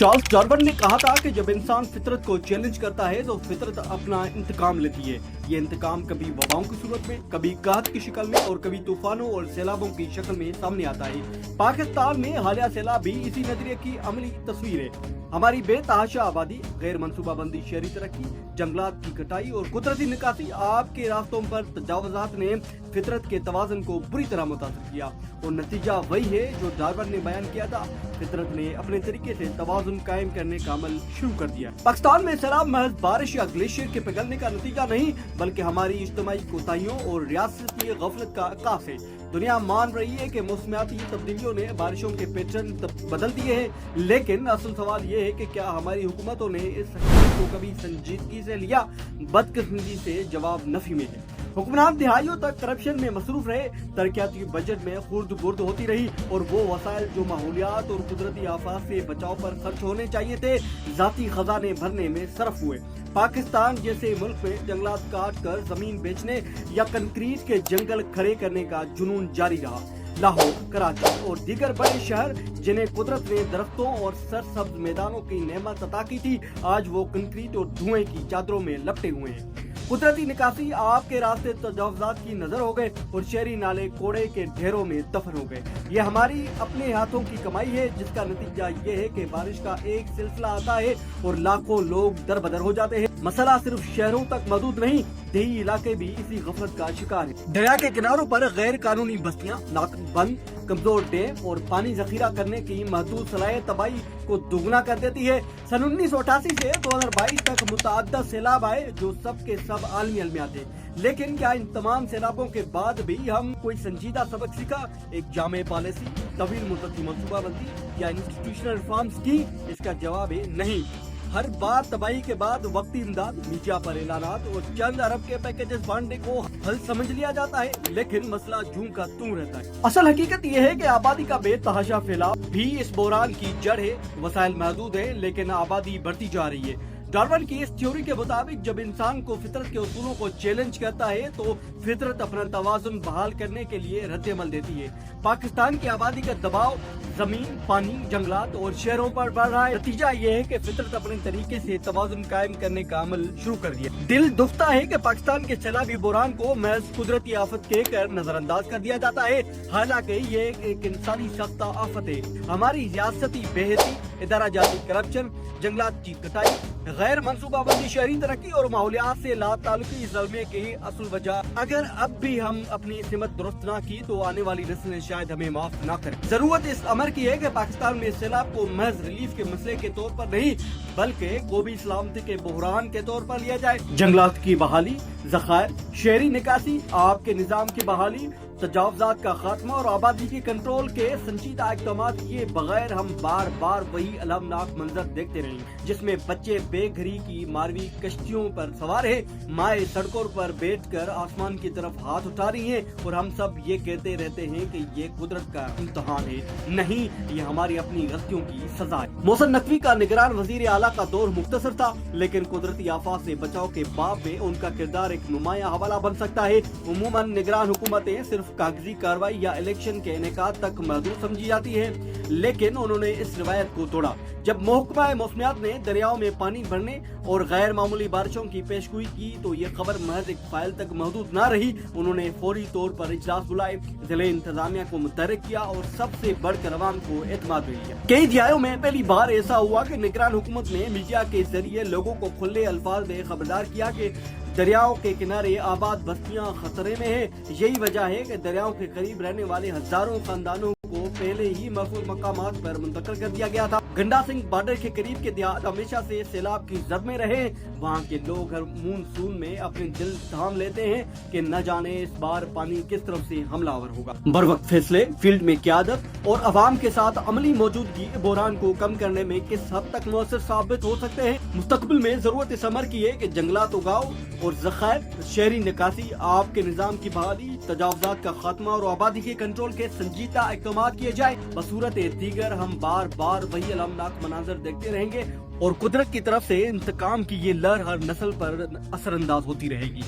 Charles Darwin ने कहा था कि जब इंसान फितरत को चैलेंज करता है तो फितरत अपना इंतकाम लेती है। ये इंतकाम कभी वबाओं की सूरत में, कभी कहत की शक्ल में और कभी तूफानों और सैलाबों की शक्ल में सामने आता है। पाकिस्तान में हालिया सैलाब भी इसी नजरिए की अमली तस्वीर है। हमारी बेतहाशा आबादी, गैर मनसूबाबंदी शहरी तरक्की, जंगलात की कटाई और कुदरती निकासी आपके रास्तों पर तजावुजात ने फितरत के तवाज़ुन को बुरी तरह मुतासिर किया और नतीजा वही है जो डार्विन ने बयान किया था। फितरत ने अपने तरीके से तवाज़ुन कायम करने का अमल शुरू कर दिया। पाकिस्तान में सैलाब महज बारिश या ग्लेशियर के पिघलने का नतीजा नहीं बल्कि हमारी इज्तिमाई कोताहियों और रियासती गफलत का आकाश है। दुनिया मान रही है कि मौसमियाती तब्दीलियों ने बारिशों के पैटर्न बदल दिए हैं, लेकिन असल सवाल ये है कि क्या हमारी हुकूमतों ने इस हकीकत को कभी संजीदगी से लिया? बदकिस्मती से जवाब नफी में है। हुक्मरान दिहाइयों तक करप्शन में मसरूफ रहे, तरक्याती बजट में खुर्द बुर्द होती रही और वो वसाइल जो माहौलियात और कुदरती आफात से बचाव पर खर्च होने चाहिए थे जाती खजाने भरने में सरफ हुए। पाकिस्तान जैसे मुल्क में जंगलात काट कर जमीन बेचने या कंक्रीट के जंगल खड़े करने का जुनून जारी रहा। लाहौर, कराची और दीगर बड़े शहर जिन्हें कुदरत ने दरख्तों और सरसब्ज मैदानों की नेमत अता की थी, आज वो कंक्रीट और धुएं की चादरों में लपटे हुए हैं। कुदरती निकासी आपके रास्ते तजावुजात की नजर हो गए और शहरी नाले कोड़े के ढेरों में दफन हो गए। ये हमारी अपने हाथों की कमाई है जिसका नतीजा ये है कि बारिश का एक सिलसिला आता है और लाखों लोग दरबदर हो जाते हैं। मसला सिर्फ शहरों तक महदूद नहीं, देही इलाके भी इसी गफलत का शिकार है। दरिया के किनारों पर गैर कानूनी बस्तियां, नाकबंद, कमजोर डैम और पानी जखीरा करने की महदूद सलाहियत तबाही को दोगुना कर देती है। सन 1988 से 2022 तक मुतअद्दिद सैलाब आए जो सब के सब आलमी अलमियात थे, लेकिन क्या इन तमाम सैलाबों के बाद भी हम कोई संजीदा सबक सीखा? एक जामे पॉलिसी, तवील मुद्दती मनसूबाबंदी या इंस्टीट्यूशनल रिफॉर्म्स की? इसका जवाब है नहीं। हर बार तबाही के बाद वक्ती इमदाद, मीडिया पर ऐलानात और चंद अरब के पैकेजेस बांटने को हल समझ लिया जाता है, लेकिन मसला जूं का तूं रहता है। असल हकीकत यह है कि आबादी का बेतहाशा फैलाव भी इस बहरान की जड़ है। वसाइल महदूद है लेकिन आबादी बढ़ती जा रही है। डार्विन की इस थ्योरी के मुताबिक जब इंसान को फितरत के उसूलों को चैलेंज करता है तो फितरत अपना तवाज़ुन बहाल करने के लिए रद्द-ए-अमल देती है। पाकिस्तान की आबादी का दबाव जमीन, पानी, जंगलात और शहरों पर बढ़ रहा है। नतीजा ये है कि फितरत अपने तरीके से तवाज़ुन कायम करने का अमल शुरू कर दिया। दिल दुखता है कि पाकिस्तान के सैलाबी बहरान को महज कुदरती आफत कहकर नजरअंदाज कर दिया जाता है, हालांकि ये एक इंसानी सख्त आफत है। हमारी रियासती बेहतरी, इदारा जाती करप्शन, जंगलात की कटाई, गैर मनसूबाबंदी शहरी तरक्की और माहौलियात से लाताल्लुकी ज़ल्मे की असल वजह। अगर अब भी हम अपनी सिमत दुरुस्त ना की तो आने वाली नस्लें शायद हमें माफ ना करें। जरूरत इस अमर की है कि पाकिस्तान में सैलाब को महज रिलीफ के मसले के तौर पर नहीं बल्कि कौमी सलामती के बहरान के तौर पर लिया जाए। जंगलात की बहाली, ज़खायर, शहरी निकासी, आपके निजाम की बहाली, तजावुजात का खात्मा और आबादी के कंट्रोल के संजीदा इक़दाम किए बगैर हम बार बार वही अलमनाक मंजर देखते रहेंगे जिसमें बच्चे बेघरी की मारवी कश्तियों पर सवार है, माए सड़कों पर बैठकर आसमान की तरफ हाथ उठा रही हैं और हम सब ये कहते रहते हैं कि ये कुदरत का इम्तिहान है। नहीं, ये हमारी अपनी गलतियों की सजा है। मोहसिन नकवी का निगरान वजीर आला का दौर मुख्तसर था, लेकिन कुदरती आफात से बचाव के बाब में उनका किरदार एक नुमाया हवाला बन सकता है। उमूमन निगरान हुकूमतें सिर्फ कागजी कार्रवाई या इलेक्शन के इनेकाद तक महदूद समझी जाती है, लेकिन उन्होंने इस रिवायत को तोड़ा। जब महकमा मौसमियात ने दरियाओं में पानी भरने और गैर मामूली बारिशों की पेशगोई की तो ये खबर महज एक फाइल तक महदूद न रही। उन्होंने फौरी तौर पर इजलास बुलाए, जिले इंतजामिया को मुतहरिक किया और सबसे बढ़कर अवाम को एतमाद दिया। कई दिहाइयों में पहली बार ऐसा हुआ कि निगरान हुकूमत ने मीडिया के जरिए लोगों को खुले अल्फाज में खबरदार किया कि दरियाओं के किनारे आबाद बस्तियां खतरे में है। यही वजह है कि दरियाओं के करीब रहने वाले हजारों खानदानों को पहले ही महफूज मकामात पर मुंतकिल कर दिया गया था। गंडा सिंह बॉर्डर के करीब के देहात हमेशा से सैलाब की जद में रहे। वहाँ के लोग हर मानसून में अपने दिल थाम लेते हैं कि न जाने इस बार पानी किस तरफ से हमलावर होगा। बरवक्त फैसले, फील्ड में क़यादत और अवाम के साथ अमली मौजूदगी बहरान को कम करने में किस हद तक मौसर साबित हो सकते हैं। मुस्तकबिल में जरूरत इस अमर की है कि जंगलात उगाओ और ज़खायर, शहरी निकासी, आपके निजाम की बहाली, तजावुजात का खात्मा और आबादी के कंट्रोल के संजीदा इक़दाम किए जाए। बसूरत दीगर हम बार बार वही अलमनाक मनाजर देखते रहेंगे और कुदरत की तरफ से इंतकाम की ये लहर हर नस्ल पर असरअंदाज होती रहेगी।